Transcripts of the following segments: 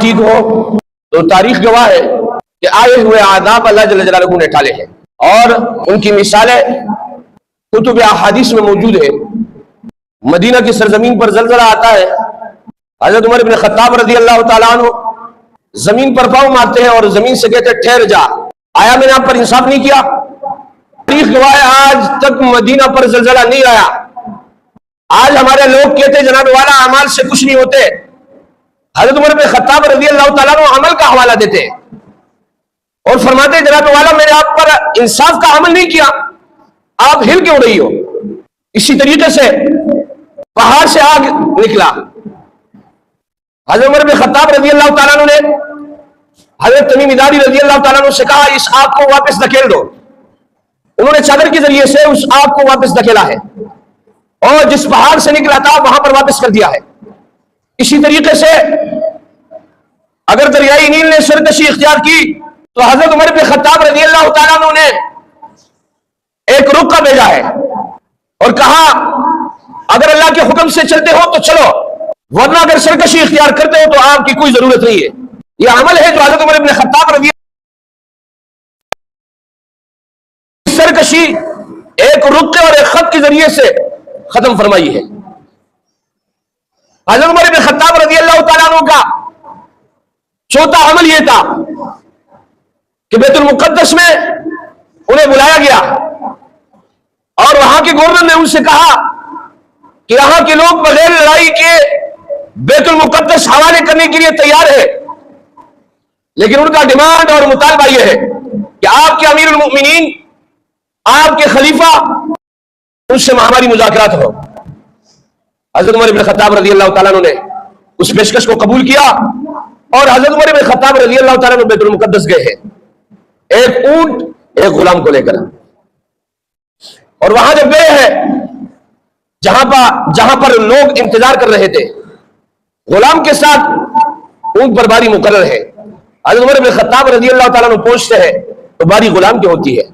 ٹھیک ہو تو تاریخ گواہ ہے کہ آئے ہوئے عذاب اللہ جل جلالہ نے ٹالے ہیں، اور ان کی مثالیں کتب احادیث میں موجود ہے۔ مدینہ کی سرزمین پر زلزلہ آتا ہے، حضرت عمر بن خطاب رضی اللہ تعالیٰ عنہ زمین پر پاؤں مارتے ہیں اور زمین سے کہتے ہیں ٹھہر جا، آیا میں نے آپ پر انصاف نہیں کیا؟ تاریخ گواہ ہے آج تک مدینہ پر زلزلہ نہیں آیا۔ آج ہمارے لوگ کہتے ہیں جناب والا اعمال سے کچھ نہیں ہوتے، حضرت عمر بن خطاب رضی اللہ تعالیٰ عنہ عمل کا حوالہ دیتے اور فرماتے ہیں جناب والا میں نے آپ پر انصاف کا عمل نہیں کیا، آپ ہل کیوں رہی ہو؟ اسی طریقے سے پہاڑ سے آگ نکلا، حضرت عمر بن خطاب رضی اللہ تعالیٰ عنہ نے حضرت تمیم داری رضی اللہ تعالیٰ عنہ سے کہا اس آگ کو واپس دھکیل دو، انہوں نے چادر کے ذریعے سے اس آگ کو واپس دھکیلا ہے اور جس پہاڑ سے نکلا تھا وہاں پر واپس کر دیا ہے۔ اسی طریقے سے اگر دریائے نیل نے سرکشی اختیار کی تو حضرت عمر بن خطاب رضی اللہ تعالیٰ عنہ نے ایک رکا بھیجا ہے اور کہا اگر اللہ کے حکم سے چلتے ہو تو چلو، ورنہ اگر سرکشی اختیار کرتے ہو تو آپ کی کوئی ضرورت نہیں ہے۔ یہ عمل ہے جو حضرت عمر بن خطاب رضی سرکشی ایک رکے اور ایک خط کے ذریعے سے ختم فرمائی ہے۔ حضرت عمر بن خطاب رضی اللہ تعالیٰ عنہ کا چوتھا عمل یہ تھا کہ بیت المقدس میں انہیں بلایا گیا اور وہاں کے گورنر نے ان سے کہا کہ یہاں کے لوگ بغیر لڑائی کے بیت المقدس حوالے کرنے کے لیے تیار ہے، لیکن ان کا ڈیمانڈ اور مطالبہ یہ ہے کہ آپ کے امیر المؤمنین، آپ کے خلیفہ، ان سے ہماری مذاکرات ہو۔ حضرت عمر بن خطاب رضی اللہ تعالیٰ عنہ نے اس پیشکش کو قبول کیا اور حضرت عمر بن خطاب رضی اللہ تعالیٰ عنہ بیت المقدس گئے ہیں ایک اونٹ ایک غلام کو لے کر، اور وہاں جب گئے ہیں جہاں پر لوگ انتظار کر رہے تھے، غلام کے ساتھ اونٹ پر باری مقرر ہے۔ حضرت عمر بن خطاب رضی اللہ تعالیٰ عنہ پہنچتے ہیں تو باری غلام کی ہوتی ہے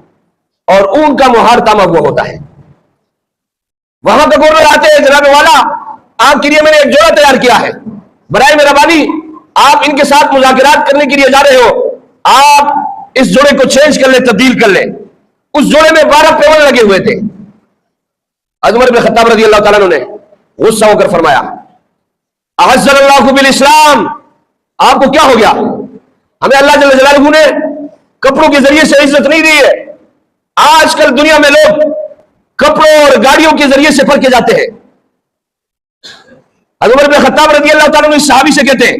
اور اونٹ کا مہار تاما ہوا ہوتا ہے۔ وہاں کا گورنر آتے ہیں جناب والا آپ کے لیے میں نے ایک جوڑا تیار کیا ہے، برائے مہربانی آپ ان کے ساتھ مذاکرات کرنے کے لیے جا رہے ہو، آپ اس جوڑے کو چینج کر لیں، تبدیل کر لیں۔ اس جوڑے میں 12 پیون لگے ہوئے تھے۔ حضرت عمر بن خطاب رضی اللہ تعالیٰ عنہ نے غصہ ہو کر فرمایا اعزنا اللہ بالاسلام، آپ کو کیا ہو گیا؟ ہمیں اللہ جل جلالہ نے کپڑوں کے ذریعے سے عزت نہیں دی ہے۔ آج کل دنیا میں لوگ کپڑوں اور گاڑیوں کے ذریعے سے پڑھ کے جاتے ہیں۔ حضرت عمر بن خطاب رضی اللہ تعالیٰ عنہ اس صحابی سے کہتے ہیں